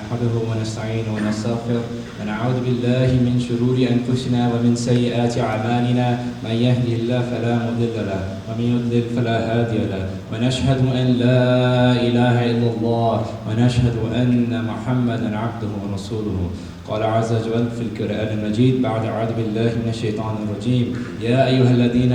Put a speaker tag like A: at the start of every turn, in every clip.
A: نحمده ونستعينه ونستغفره ونعوذ بالله من شرور أنفسنا ومن سيئات أعمالنا من يهده الله فلا مضل له ومن يضلل فلا هادي له ونشهد أن لا إله إلا الله ونشهد أن محمدا عبده ورسوله. قال عز وجل في القرآن المجيد بعد أعوذ بالله من الشيطان الرجيم يا أيها الذين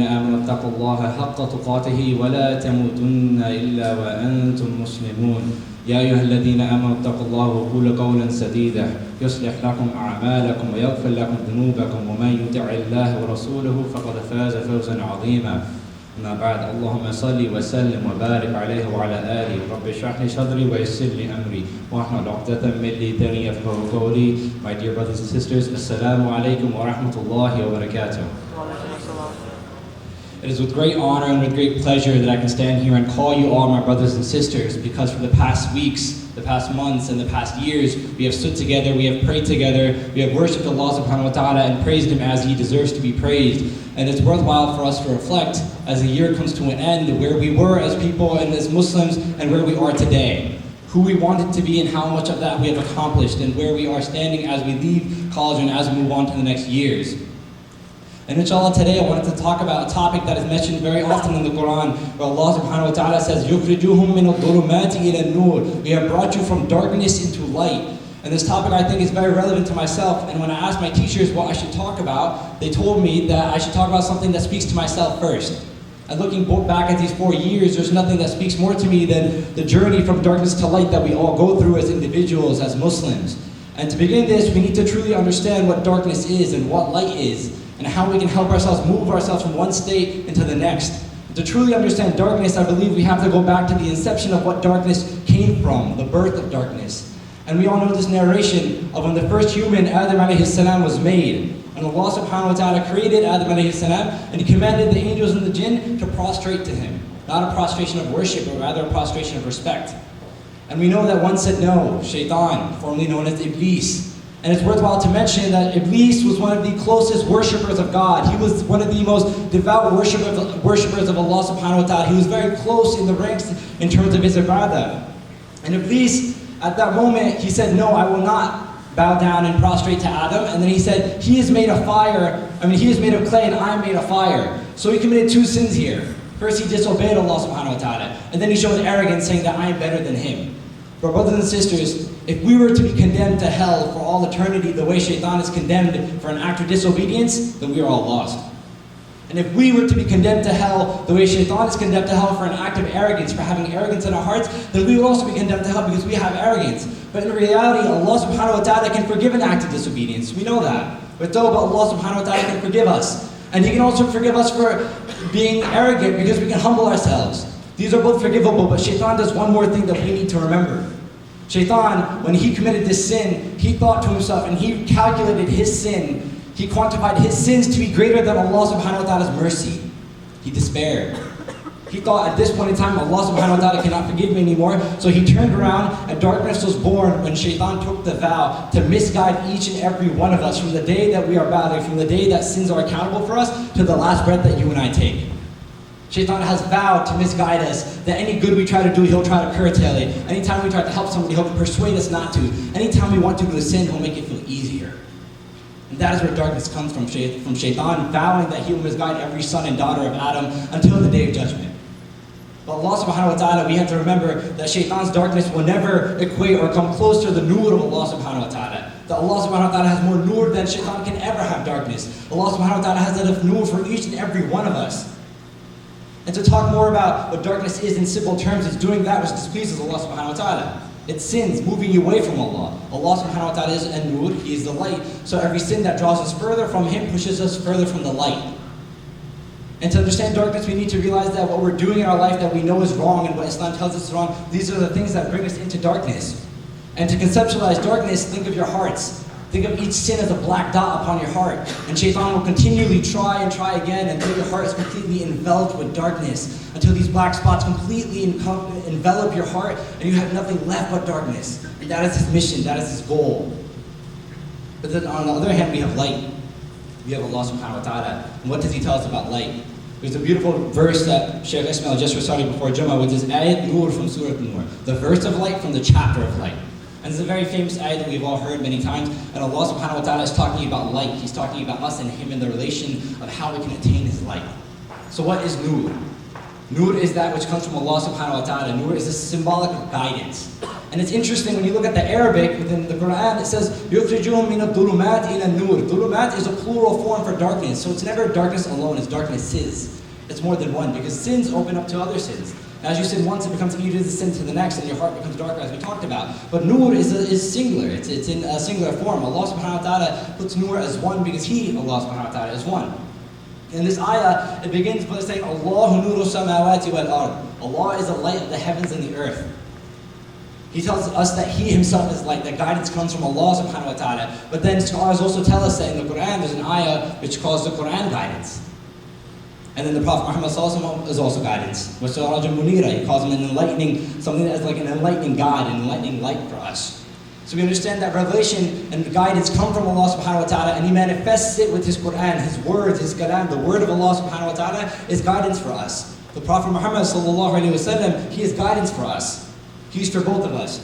A: آمنوا اتقوا الله حق تقاته ولا تموتن إلا وأنتم مسلمون. يا أيها الذين آمنوا اتقوا الله وقولوا قولا سديدا يصلح لكم أعمالكم ويغفر لكم ذنوبكم ومن يطع الله ورسوله فقد فاز فوزا عظيما. أما بعد اللهم صل وسلم وبارك عليه وعلى آله. رب اشرح لي صدري ويسر لي أمري واحلل عقدة من لساني يفقهوا قولي. My dear brothers and sisters, Assalamu alaikum wa rahmatullahi wa barakatuh. It is with great honor and with great pleasure that I can stand here and call you all my brothers and sisters, because for the past weeks, the past months, and the past years, we have stood together, we have prayed together, we have worshipped Allah subhanahu wa ta'ala and praised Him as He deserves to be praised. And it's worthwhile for us to reflect as the year comes to an end where we were as people and as Muslims and where we are today. Who we wanted to be and how much of that we have accomplished, and where we are standing as we leave college and as we move on to the next years. And inshallah today I wanted to talk about a topic that is mentioned very often in the Quran, where Allah subhanahu wa ta'ala says, يُخْرِجُهُم مِّنَ الظُّلُمَاتِ إِلَى النُّورِ. We have brought you from darkness into light. And this topic I think is very relevant to myself, and when I asked my teachers what I should talk about, they told me that I should talk about something that speaks to myself first. And looking back at these 4 years, there's nothing that speaks more to me than the journey from darkness to light that we all go through as individuals, as Muslims. And to begin this, we need to truly understand what darkness is and what light is, and how we can help ourselves move ourselves from one state into the next. To truly understand darkness, I believe we have to go back to the inception of what darkness came from, the birth of darkness. And we all know this narration of when the first human, Adam alayhi salam, was made. And Allah subhanahu wa ta'ala created Adam alayhi salam, and He commanded the angels and the jinn to prostrate to him. Not a prostration of worship, but rather a prostration of respect. And we know that one said no, Shaitan, formerly known as Iblis. And it's worthwhile to mention that Iblis was one of the closest worshippers of God. He was one of the most devout worshippers of Allah subhanahu wa ta'ala. He was very close in the ranks in terms of his ibadah. And Iblis, at that moment, he said, no, I will not bow down and prostrate to Adam. And then he said, he is made of he is made of clay and I am made of fire. So he committed 2 sins here. First, he disobeyed Allah subhanahu wa ta'ala. And then he showed arrogance, saying that I am better than him. But brothers and sisters, if we were to be condemned to hell for all eternity the way Shaitan is condemned for an act of disobedience, then we are all lost. And if we were to be condemned to hell the way Shaitan is condemned to hell for an act of arrogance, for having arrogance in our hearts, then we would also be condemned to hell because we have arrogance. But in reality, Allah subhanahu wa ta'ala can forgive an act of disobedience. We know that. But Allah subhanahu wa ta'ala can forgive us. And He can also forgive us for being arrogant, because we can humble ourselves. These are both forgivable, but Shaitan does one more thing that we need to remember. Shaitan, when he committed this sin, he thought to himself, and he calculated his sin, he quantified his sins to be greater than Allah subhanahu wa ta'ala's mercy. He despaired. He thought at this point in time, Allah subhanahu wa ta'ala cannot forgive me anymore. So he turned around, and darkness was born when Shaitan took the vow to misguide each and every one of us from the day that we are battling, from the day that sins are accountable for us, to the last breath that you and I take. Shaitan has vowed to misguide us, that any good we try to do, he'll try to curtail it. Anytime we try to help somebody, he'll persuade us not to. Anytime we want to do a sin, he'll make it feel easier. And that is where darkness comes from Shaitan, vowing that he will misguide every son and daughter of Adam until the day of judgment. But Allah subhanahu wa ta'ala, we have to remember that Shaitan's darkness will never equate or come close to the nur of Allah subhanahu wa ta'ala. That Allah subhanahu wa ta'ala has more nur than Shaitan can ever have darkness. Allah subhanahu wa ta'ala has enough nur for each and every one of us. And to talk more about what darkness is in simple terms, is doing that which displeases Allah subhanahu wa ta'ala. It's sins moving you away from Allah. Allah subhanahu wa ta'ala is an-nur, He is the light. So every sin that draws us further from Him pushes us further from the light. And to understand darkness, we need to realize that what we're doing in our life that we know is wrong and what Islam tells us is wrong, these are the things that bring us into darkness. And to conceptualize darkness, think of your hearts. Think of each sin as a black dot upon your heart. And Shaitan will continually try and try again until your heart is completely enveloped with darkness. Until these black spots completely envelop your heart and you have nothing left but darkness. And that is his mission, that is his goal. But then on the other hand, we have light. We have Allah subhanahu wa ta'ala. And what does He tell us about light? There's a beautiful verse that Shaykh Ismail just recited before Jumu'ah, which is Ayat Nur from Surah Nur, the verse of light from the chapter of light. And this is a very famous ayat that we've all heard many times, and Allah subhanahu wa ta'ala is talking about light. He's talking about us and Him and the relation of how we can attain His light. So what is Nur? Nur is that which comes from Allah subhanahu wa ta'ala. Nur is a symbolic of guidance. And it's interesting when you look at the Arabic within the Quran, it says, يُخْرِجُهُم مِّنَ الظُّلُمَاتِ إِلَى النُّورِ. Dhulumat is a plural form for darkness. So it's never darkness alone, it's darknesses. It's more than one, because sins open up to other sins. And as you sin once, it becomes you do the sin to the next, and your heart becomes darker, as we talked about. But Nur is singular. It's in a singular form. Allah subhanahu wa ta'ala puts Nur as one because He, Allah subhanahu wa ta'ala, is one. In this ayah, it begins by saying, Allahu nuru samawati wal ard. Allah is the light of the heavens and the earth. He tells us that He Himself is light, that guidance comes from Allah subhanahu wa ta'ala. But then scholars also tell us that in the Quran, there's an ayah which calls the Quran guidance. And then the Prophet Muhammad sallallahu alaihi wasallam is also guidance. He calls him an enlightening, something that is like an enlightening God, an enlightening light for us. So we understand that revelation and guidance come from Allah subhanahu wa ta'ala, and He manifests it with His Quran, His words, His kalam. The word of Allah subhanahu wa ta'ala is guidance for us. The Prophet Muhammad sallallahu alaihi wasallam, he is guidance for us. He's for both of us.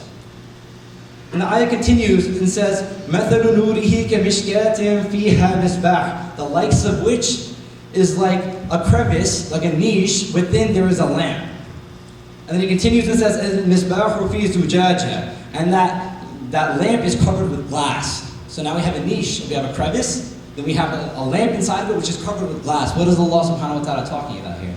A: And the ayah continues and says, مَثَلُ نُورِهِ كَمِشْكَاتٍ فِيهَا مِصْبَاحٌ. The likes of which is like a crevice, like a niche, within there is a lamp. And then he continues and says, مِصْبَاحُ فِي زُجَاجَةٍ. And that lamp is covered with glass. So now we have a niche, we have a crevice, then we have a lamp inside of it which is covered with glass. What is Allah subhanahu wa ta'ala talking about here?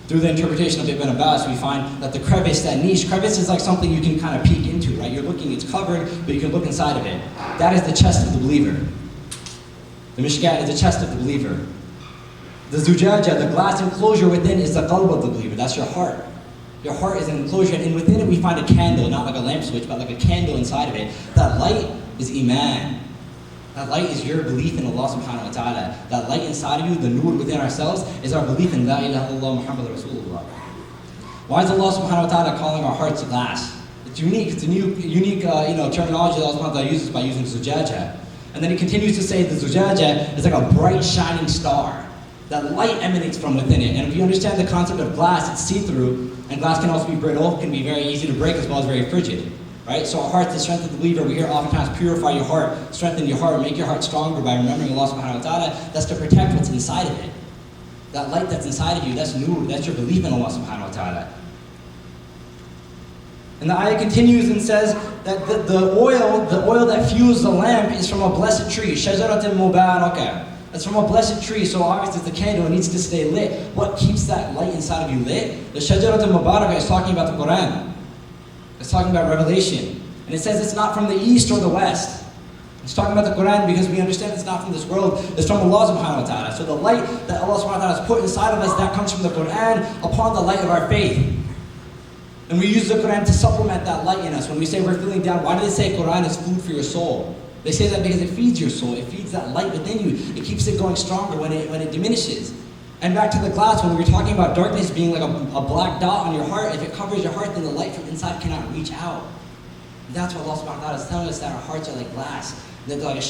A: Through the interpretation of Ibn Abbas, we find that the crevice, that niche, crevice is like something you can kind of peek into, right? You're looking, it's covered, but you can look inside of it. That is the chest of the believer. The mishkat is the chest of the believer. The zujaja, the glass enclosure within, is the qalb of the believer. That's your heart. Your heart is an enclosure, and within it we find a candle, not like a lamp switch, but like a candle inside of it. That light is iman. That light is your belief in Allah subhanahu wa ta'ala. That light inside of you, the nur within ourselves, is our belief in La ilaha illallah Muhammad Rasulullah. Why is Allah subhanahu wa ta'ala calling our hearts glass? It's unique. It's a unique terminology that Allah subhanahu wa ta'ala uses by using zujaja. And then He continues to say the zujaja is like a bright shining star. That light emanates from within it. And if you understand the concept of glass, it's see-through, and glass can also be brittle, can be very easy to break as well as very frigid. Right? So our heart, the strength of the believer, we hear oftentimes purify your heart, strengthen your heart, make your heart stronger by remembering Allah subhanahu wa ta'ala. That's to protect what's inside of it. That light that's inside of you, that's nur, that's your belief in Allah subhanahu wa ta'ala. And the ayah continues and says that the oil that fuels the lamp is from a blessed tree, shajaratin mubarakah. It's from a blessed tree, so obviously it's the candle, it needs to stay lit. What keeps that light inside of you lit? The shajaratin mubarakah is talking about the Quran. It's talking about revelation. And it says it's not from the east or the west. It's talking about the Quran because we understand it's not from this world, it's from Allah subhanahu wa ta'ala. So the light that Allah subhanahu wa ta'ala has put inside of us, that comes from the Quran upon the light of our faith. And we use the Quran to supplement that light in us. When we say we're feeling down, why do they say Quran is food for your soul? They say that because it feeds your soul, it feeds that light within you. It keeps it going stronger when it diminishes. And back to the glass, when we were talking about darkness being like a black dot on your heart, if it covers your heart, then the light from inside cannot reach out. And that's what Allah subhanahu wa ta'ala is telling us, that our hearts are like glass. That they're like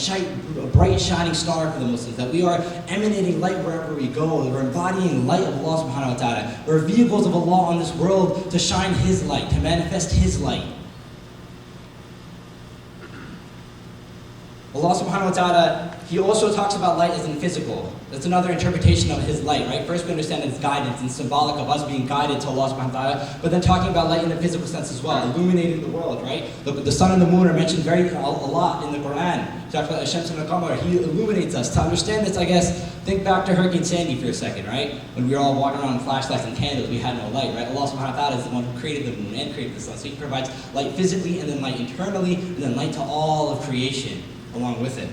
A: a bright shining star for the Muslims. That we are emanating light wherever we go. We're embodying light of Allah subhanahu wa ta'ala. We're vehicles of Allah on this world to shine His light, to manifest His light. Allah subhanahu wa ta'ala, He also talks about light as in physical. That's another interpretation of His light, right? First we understand it's guidance and symbolic of us being guided to Allah subhanahu wa ta'ala, but then talking about light in a physical sense as well, illuminating the world, right? The sun and the moon are mentioned a lot in the Quran. Talk about Shams and Qamar, He illuminates us. To understand this, I guess, think back to Hurricane Sandy for a second, right? When we were all walking around with flashlights and candles, we had no light, right? Allah subhanahu wa ta'ala is the one who created the moon and created the sun. So He provides light physically and then light internally and then light to all of creation along with it.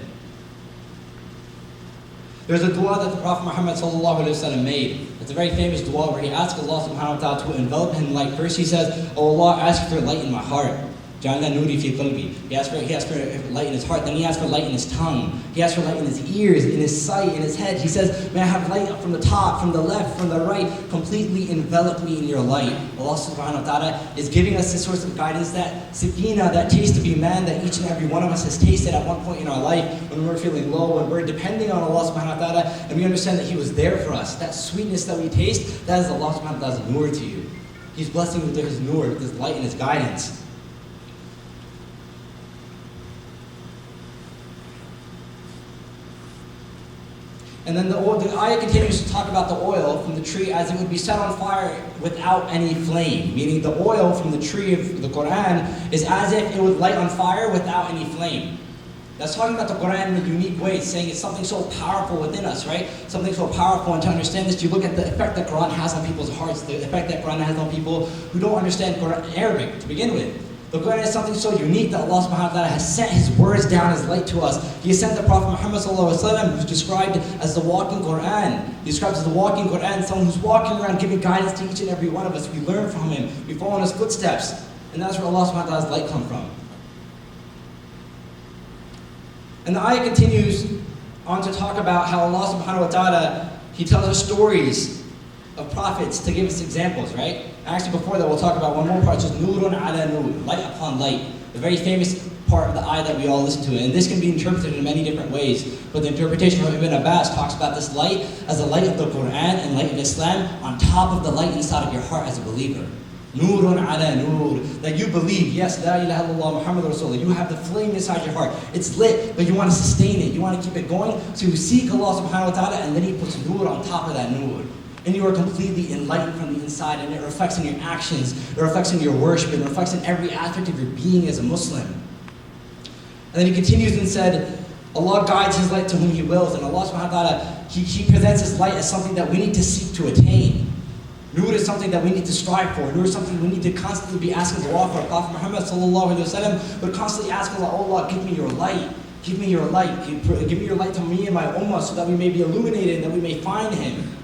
A: There's a dua that the Prophet Muhammad sallallahu alaihi wasallam made. It's a very famous dua where he asks Allah subhanahu wa ta'ala to envelop him in light. First he says, "Oh Allah, ask for light in my heart." جَعَلْنَا نُورِي فِي قَلْبِي. He asked for light in his heart. Then he asked for light in his tongue. He asked for light in his ears, in his sight, in his head. He says, may I have light from the top, from the left, from the right. Completely envelop me in your light. Allah subhanahu wa ta'ala is giving us this source of guidance, that sakina, that taste of iman that each and every one of us has tasted at one point in our life, when we're feeling low, when we're depending on Allah subhanahu wa ta'ala, and we understand that He was there for us. That sweetness that we taste, that is Allah subhanahu wa ta'ala's nur to you. He's blessing you with His nur, with His light and His guidance. And then the ayah continues to talk about the oil from the tree as it would be set on fire without any flame. Meaning the oil from the tree of the Quran is as if it would light on fire without any flame. That's talking about the Quran in a unique way, saying it's something so powerful within us, right? Something so powerful, and to understand this, you look at the effect that Quran has on people's hearts, the effect that Quran has on people who don't understand Arabic to begin with. The Quran is something so unique that Allah subhanahu wa ta'ala has sent His words down as light to us. He has sent the Prophet Muhammad sallallahu alaihi wasallam, who's described as the walking Quran. He describes as the walking Quran, someone who's walking around giving guidance to each and every one of us. We learn from him, we follow in his footsteps, and that's where Allah subhanahu wa ta'ala's light comes from. And the ayah continues on to talk about how Allah subhanahu wa ta'ala, He tells us stories of prophets to give us examples, right? Actually, before that, we'll talk about one more part, just nurun ala nur, light upon light. The very famous part of the ayah that we all listen to. And this can be interpreted in many different ways. But the interpretation from Ibn Abbas talks about this light as the light of the Quran and light of Islam on top of the light inside of your heart as a believer. Nurun ala nur. That you believe, yes, la ilaha illallah Muhammad Rasulullah. You have the flame inside your heart. It's lit, but you want to sustain it. You want to keep it going. So you seek Allah subhanahu wa ta'ala, and then He puts nur on top of that nur. And you are completely enlightened from the inside, and it reflects in your actions, it reflects in your worship, it reflects in every aspect of your being as a Muslim. And then he continues and said, Allah guides His light to whom He wills, and Allah subhanahu wa ta'ala, He presents His light as something that we need to seek to attain. Nur is something that we need to strive for. Nur is something we need to constantly be asking dua for. Prophet Muhammad sallallahu alaihi wasallam would constantly ask Allah, oh Allah, give me your light. Give me your light. Give me your light to me and my ummah so that we may be illuminated, that we may find Him.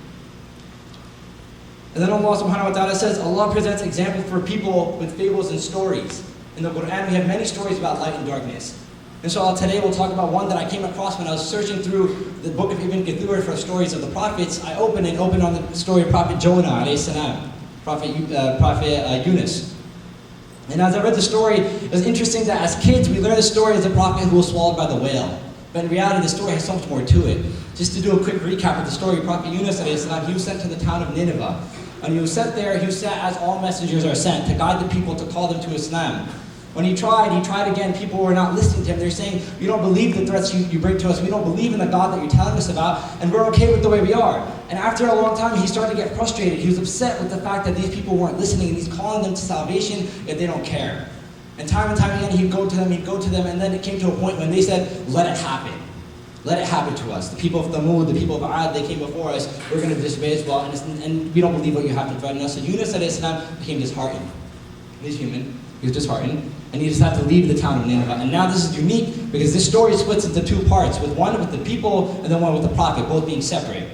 A: And then Allah subhanahu wa ta'ala says, Allah presents examples for people with fables and stories. In the Quran, we have many stories about light and darkness. Inshallah, today we'll talk about one that I came across when I was searching through the book of Ibn Kathir for stories of the prophets. I opened on the story of Prophet Jonah alayhi salam, Prophet Yunus. And as I read the story, it was interesting that as kids, we learned the story as a prophet who was swallowed by the whale. But in reality, the story has so much more to it. Just to do a quick recap of the story, Prophet Yunus alayhi salam, he was sent to the town of Nineveh. And he was sent there, he was sent as all messengers are sent, to guide the people, to call them to Islam. When he tried again, people were not listening to him. They're saying, we don't believe the threats you bring to us, we don't believe in the God that you're telling us about, and we're okay with the way we are. And after a long time, he started to get frustrated. He was upset with the fact that these people weren't listening, and he's calling them to salvation, yet they don't care. And time again, he'd go to them, and then it came to a point when they said, let it happen. Let it happen to us. The people of Thamud, the people of Ad, they came before us. We're going to disobey as well, and we don't believe what you have to threaten us. So Yunus became disheartened. He's human. He was disheartened, and he decided to leave the town of Nineveh. And now this is unique because this story splits into two parts, with one with the people and then one with the prophet, both being separate.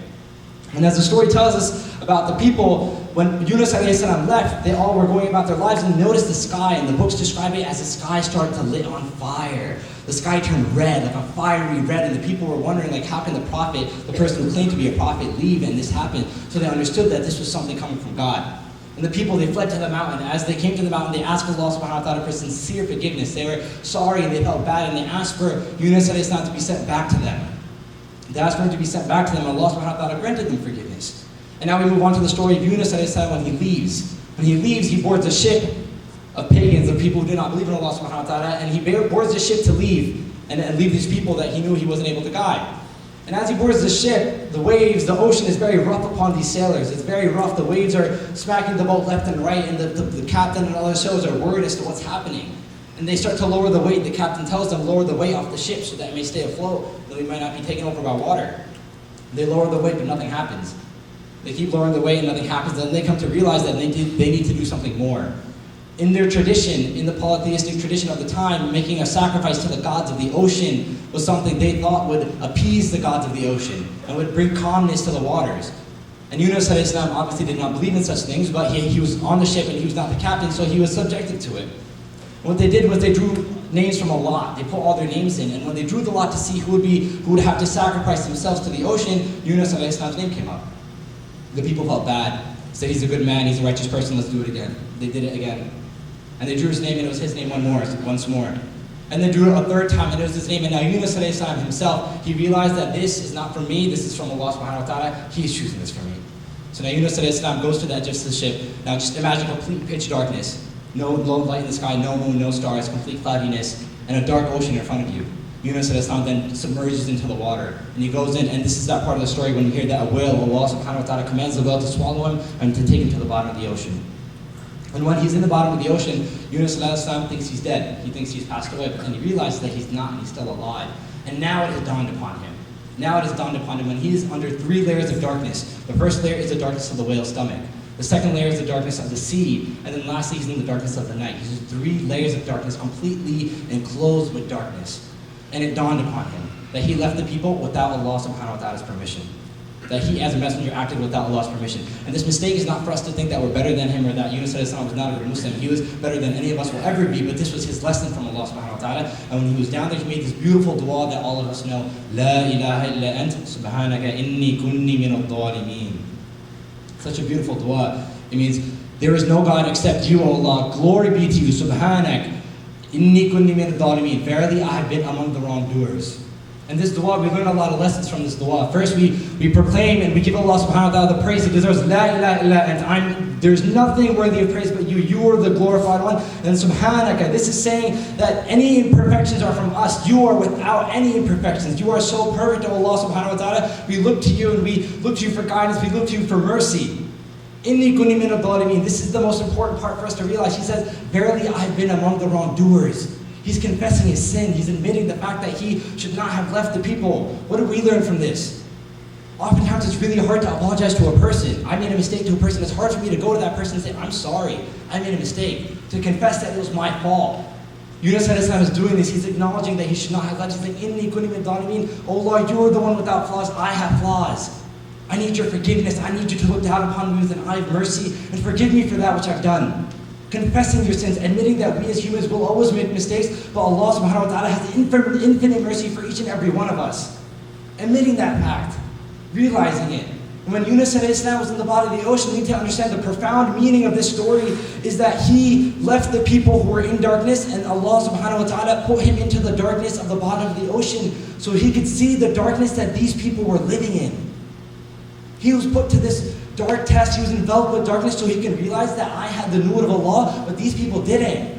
A: And as the story tells us about the people, when Yunus left, they all were going about their lives and noticed the sky, and the books describe it as the sky started to lit on fire. The sky turned red, like a fiery red, and the people were wondering, like, how can the prophet, the person who claimed to be a prophet, leave and this happened? So they understood that this was something coming from God. And the people, they fled to the mountain. As they came to the mountain, they asked Allah subhanahu wa ta'ala for sincere forgiveness. They were sorry and they felt bad, and they asked for Yunus to be sent back to them. They asked for him to be sent back to them, and Allah subhanahu wa ta'ala granted them forgiveness. And now we move on to the story of Yunus when he leaves. When he leaves, he boards a ship of pagans, of people who did not believe in Allah subhanahu wa ta'ala, and he boards the ship to leave, and leave these people that he knew he wasn't able to guide. And as he boards the ship, the waves, the ocean is very rough upon these sailors. It's very rough. The waves are smacking the boat left and right, and the captain and other sailors are worried as to what's happening. And they start to lower the weight. The captain tells them, lower the weight off the ship so that it may stay afloat, that we might not be taken over by water. They lower the weight, but nothing happens. They keep lowering the weight and nothing happens. Then they come to realize that they need to do something more. In their tradition, in the polytheistic tradition of the time, making a sacrifice to the gods of the ocean was something they thought would appease the gods of the ocean and would bring calmness to the waters. And Yunus obviously did not believe in such things, but he was on the ship and he was not the captain, so he was subjected to it. And what they did was they drew names from a lot. They put all their names in, and when they drew the lot to see who would have to sacrifice themselves to the ocean, Yunus alayhi salam's name came up. The people felt bad. Said, he's a good man, he's a righteous person, let's do it again. They did it again. And they drew his name, and it was his name once more. And they drew it a third time, and it was his name. And now Yunus alayhi salam himself, he realized that this is not for me, this is from Allah subhanahu wa ta'ala. He's choosing this for me. So now Yunus alayhi salam goes to the edge of the ship. Now just imagine complete pitch darkness. No light in the sky, no moon, no stars, complete cloudiness, and a dark ocean in front of you. Yunus alayhi salam then submerges into the water. And he goes in, and this is that part of the story when you hear that a whale, Allah subhanahu wa ta'ala commands the whale to swallow him and to take him to the bottom of the ocean. And when he's in the bottom of the ocean, Yunus alayhi salam thinks he's dead. He thinks he's passed away, but then he realizes that he's not, and he's still alive. And now it has dawned upon him. Now it has dawned upon him when he is under 3 layers of darkness. The first layer is the darkness of the whale's stomach. The second layer is the darkness of the sea. And then lastly, he's in the darkness of the night. He's in 3 layers of darkness, completely enclosed with darkness. And it dawned upon him that he left the people without Allah subhanahu wa ta'ala's permission. That he as a messenger acted without Allah's permission. And this mistake is not for us to think that we're better than him or that Yunus alayhi salam was not a good Muslim. He was better than any of us will ever be, but this was his lesson from Allah subhanahu wa ta'ala. And when he was down there, he made this beautiful dua that all of us know. La ilaha illa ant subhanaka inni kunni min al-dhalimeen. Such a beautiful dua. It means, there is no God except you, O Allah. Glory be to you, subhanak. Inni kunni min al-dhalimeen. Verily, I have been among the wrongdoers. And this dua, we learn a lot of lessons from this dua. First, we proclaim and we give Allah subhanahu wa ta'ala the praise He deserves. La ilaha illa ant. There's nothing worthy of praise but you. You are the glorified one. And subhanaka, this is saying that any imperfections are from us. You are without any imperfections. You are so perfect, O Allah subhanahu wa ta'ala. We look to you and we look to you for guidance. We look to you for mercy. Inni kunni min al-dhalimeen. This is the most important part for us to realize. He says, verily I have been among the wrongdoers. He's confessing his sin. He's admitting the fact that he should not have left the people. What do we learn from this? Oftentimes it's really hard to apologize to a person. I made a mistake to a person. It's hard for me to go to that person and say, I'm sorry, I made a mistake. To confess that it was my fault. Yunus alayhi salam is doing this. He's acknowledging that he should not have left. He's like, Inni kunni min al-dhalimeen. Oh Lord, you are the one without flaws. I have flaws. I need your forgiveness. I need you to look down upon me with an eye of mercy and forgive me for that which I've done. Confessing your sins, admitting that we as humans will always make mistakes, but Allah subhanahu wa ta'ala has infinite mercy for each and every one of us. Admitting that fact, realizing it. And when Yunus alayhi salam was in the bottom of the ocean, we need to understand the profound meaning of this story is that he left the people who were in darkness, and Allah subhanahu wa ta'ala put him into the darkness of the bottom of the ocean so he could see the darkness that these people were living in. He was put to this dark test. He was enveloped with darkness so he can realize that I had the nur of Allah, but these people didn't.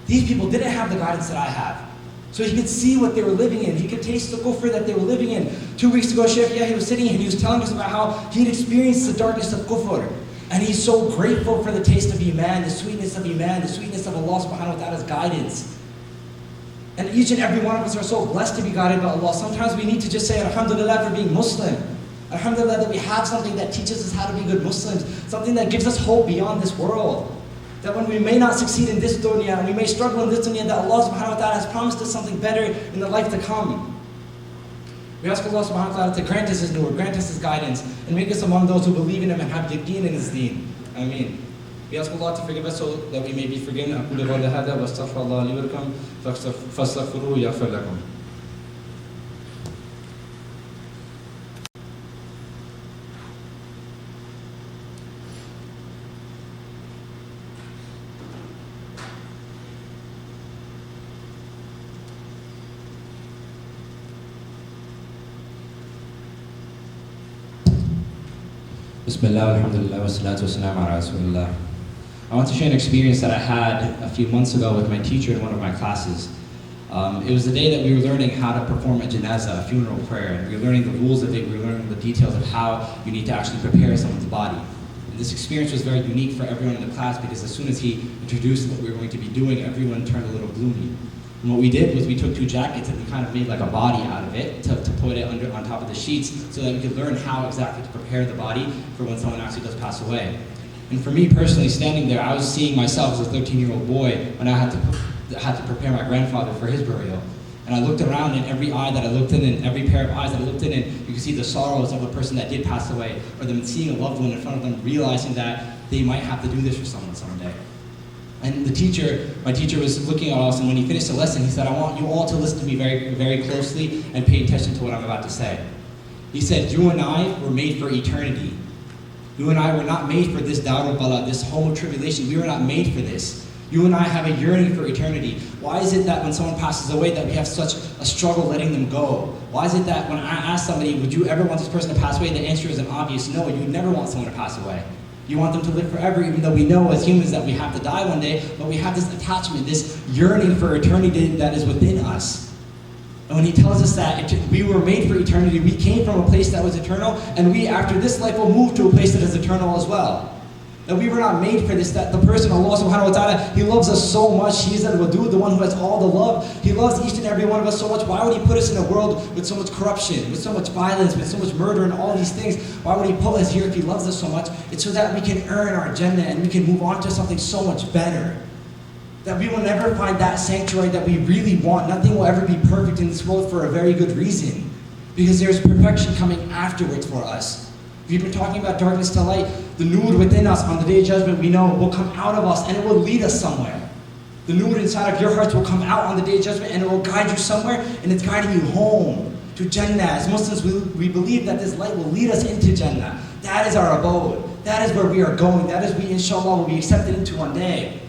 A: These people didn't have the guidance that I have. So he could see what they were living in. He could taste the kufr that they were living in. 2 weeks ago, Shaykh, he was sitting and he was telling us about how he'd experienced the darkness of kufr. And he's so grateful for the taste of Iman, the sweetness of Iman, the sweetness of Allah subhanahu wa ta'ala's guidance. And each and every one of us are so blessed to be guided by Allah. Sometimes we need to just say, Alhamdulillah, for being Muslim. Alhamdulillah that we have something that teaches us how to be good Muslims, something that gives us hope beyond this world. That when we may not succeed in this dunya, and we may struggle in this dunya, that Allah subhanahu wa ta'ala has promised us something better in the life to come. We ask Allah subhanahu wa ta'ala to grant us His nur, grant us His guidance, and make us among those who believe in Him and have yaqeen in His deen. Ameen. We ask Allah to forgive us so that we may be forgiven. أقول قولي هذا وأستغفر الله لي ولكم فاستغفروه يغفر لكم. Bismillah, alhamdulillah, wa salatu wa salam ala rasulillah. I want to share an experience that I had a few months ago with my teacher in one of my classes. It was the day that we were learning how to perform a janazah, a funeral prayer, and we were learning the rules of it, we were learning the details of how you need to actually prepare someone's body. And this experience was very unique for everyone in the class because as soon as he introduced what we were going to be doing, everyone turned a little gloomy. And what we did was we took 2 jackets and we kind of made like a body out of it to put it on top of the sheets so that we could learn how exactly to prepare the body for when someone actually does pass away. And for me personally, standing there, I was seeing myself as a 13-year-old boy when I had to prepare my grandfather for his burial. And I looked around, and every eye that I looked in, and every pair of eyes that I looked in, and you could see the sorrows of a person that did pass away, or them seeing a loved one in front of them, realizing that they might have to do this for someone someday. And my teacher was looking at us, and when he finished the lesson, he said, I want you all to listen to me very, very closely and pay attention to what I'm about to say. He said, you and I were made for eternity. You and I were not made for this Darul Bala, this home of tribulation. We were not made for this. You and I have a yearning for eternity. Why is it that when someone passes away that we have such a struggle letting them go? Why is it that when I ask somebody, would you ever want this person to pass away? The answer is an obvious no. You would never want someone to pass away. You want them to live forever, even though we know as humans that we have to die one day, but we have this attachment, this yearning for eternity that is within us. And when he tells us that we were made for eternity, we came from a place that was eternal, and we, after this life, will move to a place that is eternal as well. That we were not made for this, that the person, Allah subhanahu wa ta'ala, He loves us so much. He is al-Wadud, the one who has all the love. He loves each and every one of us so much. Why would He put us in a world with so much corruption, with so much violence, with so much murder and all these things? Why would He put us here if He loves us so much? It's so that we can earn our Jannah and we can move on to something so much better. That we will never find that sanctuary that we really want. Nothing will ever be perfect in this world for a very good reason. Because there's perfection coming afterwards for us. We've been talking about darkness to light. The nur within us on the day of judgment, we know, will come out of us and it will lead us somewhere. The nur inside of your hearts will come out on the day of judgment and it will guide you somewhere, and it's guiding you home to Jannah. As Muslims, we believe that this light will lead us into Jannah. That is our abode. That is where we are going. That is we, inshallah, will be accepted into one day.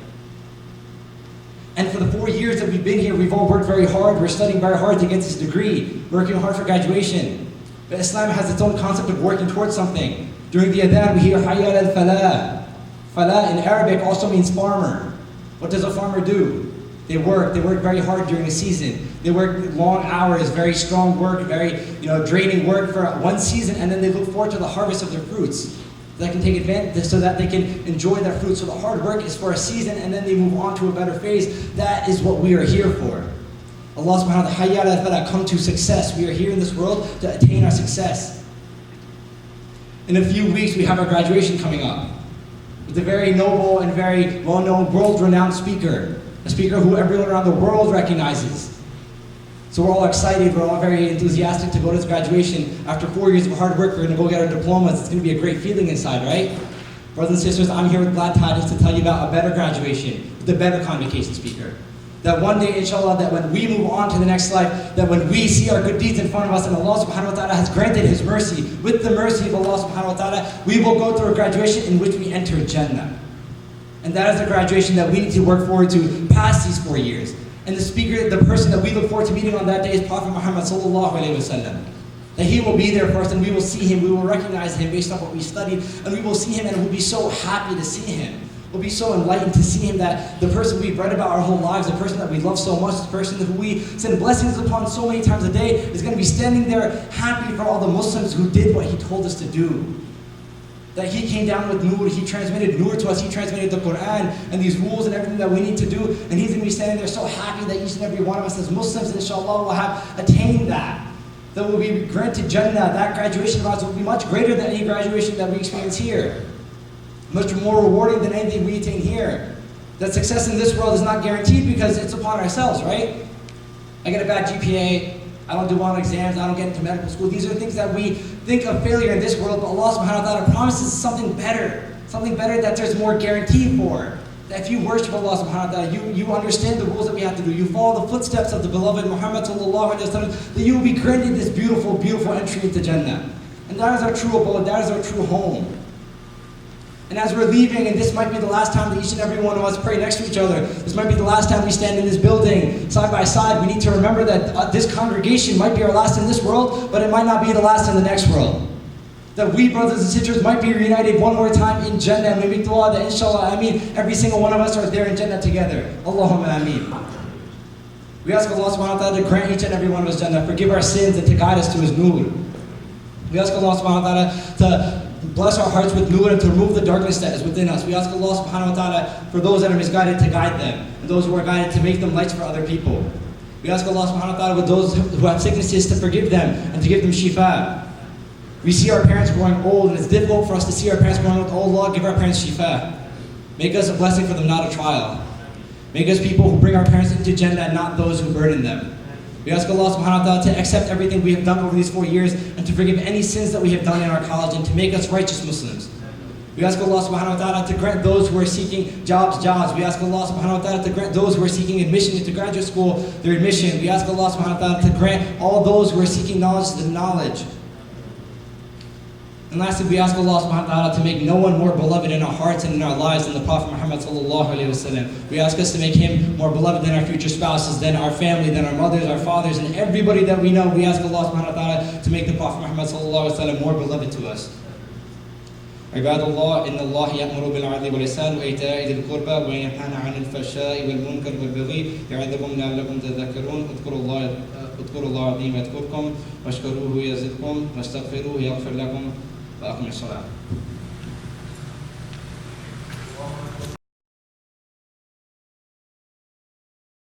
A: And for the 4 years that we've been here, we've all worked very hard. We're studying very hard to get this degree, working hard for graduation. But Islam has its own concept of working towards something. During the adhan, we hear Hayya al-Falah. Falah in Arabic also means farmer. What does a farmer do? They work very hard during the season. They work long hours, very strong work, very draining work for one season, and then they look forward to the harvest of their fruits. That can take advantage, so that they can enjoy their fruits. So the hard work is for a season, and then they move on to a better phase. That is what we are here for. Allah subhanahu wa ta'ala, Hayya ala come to success. We are here in this world to attain our success. In a few weeks, we have our graduation coming up with a very noble and very well-known, world-renowned speaker. A speaker who everyone around the world recognizes. So we're all excited, we're all very enthusiastic to go to this graduation. After 4 years of hard work, we're going to go get our diplomas. It's going to be a great feeling inside, right? Brothers and sisters, I'm here with glad tidings to tell you about a better graduation, with a better convocation speaker. That one day, inshallah, that when we move on to the next life, that when we see our good deeds in front of us and Allah subhanahu wa ta'ala has granted His mercy, with the mercy of Allah subhanahu wa ta'ala, we will go through a graduation in which we enter Jannah. And that is the graduation that we need to work forward to past these 4 years. And the speaker, the person that we look forward to meeting on that day is Prophet Muhammad sallallahu alayhi wa sallam. That he will be there for us and we will see him, we will recognize him based on what we studied, and we will see him and we'll be so happy to see him. We'll be so enlightened to see him, that the person we've read about our whole lives, the person that we love so much, the person who we send blessings upon so many times a day, is going to be standing there happy for all the Muslims who did what he told us to do. That he came down with nur, he transmitted nur to us, he transmitted the Quran and these rules and everything that we need to do, and he's going to be standing there so happy that each and every one of us as Muslims, inshallah, will have attained that. That will be granted Jannah. That graduation of ours will be much greater than any graduation that we experience here. Much more rewarding than anything we attain here. That success in this world is not guaranteed because it's upon ourselves, right? I get a bad GPA, I don't do well on exams, I don't get into medical school. These are things that we think of failure in this world, but Allah subhanahu wa ta'ala promises something better that there's more guarantee for. That if you worship Allah subhanahu wa ta'ala, you understand the rules that we have to do, you follow the footsteps of the beloved Muhammad sallallahu alayhi wa sallam, that you will be granted this beautiful, beautiful entry into Jannah. And that is our true abode, that is our true home. And as we're leaving, and this might be the last time that each and every one of us pray next to each other, this might be the last time we stand in this building side by side, we need to remember that this congregation might be our last in this world, but it might not be the last in the next world. That we, brothers and sisters, might be reunited one more time in Jannah, and we make dua that inshallah, ameen, every single one of us are there in Jannah together. Allahumma ameen. We ask Allah subhanahu wa ta'ala to grant each and every one of us Jannah, forgive our sins, and to guide us to His nur. We ask Allah subhanahu wa ta'ala to bless our hearts with nur and to remove the darkness that is within us. We ask Allah subhanahu wa ta'ala for those that are misguided to guide them, and those who are guided to make them lights for other people. We ask Allah subhanahu wa ta'ala with those who have sicknesses to forgive them and to give them shifa. We see our parents growing old, and it's difficult for us to see our parents growing old. Oh Allah, give our parents shifa. Make us a blessing for them, not a trial. Make us people who bring our parents into Jannah and not those who burden them. We ask Allah subhanahu wa ta'ala to accept everything we have done over these 4 years and to forgive any sins that we have done in our college and to make us righteous Muslims. We ask Allah subhanahu wa ta'ala to grant those who are seeking jobs. We ask Allah subhanahu wa ta'ala to grant those who are seeking admission into graduate school their admission. We ask Allah subhanahu wa ta'ala to grant all those who are seeking knowledge the knowledge. And lastly, we ask Allah subhanahu wa ta'ala to make no one more beloved in our hearts and in our lives than the Prophet Muhammad sallallahu alayhi wa sallam. We ask us to make him more beloved than our future spouses, than our family, than our mothers, our fathers, and everybody that we know. We ask Allah subhanahu wa ta'ala to make the Prophet Muhammad sallallahu alayhi wa sallam more beloved to us. عباد الله إن الله يأمر بالعدل والإحسان وإيتاء ذي القربى وينهى عن الفحشاء والمنكر والبغي يعظكم لعلكم تذكرون اذكروا الله العظيم يذكركم واشكروه يزدكم واستغفروه يغفر لكم وأقم الصلاة.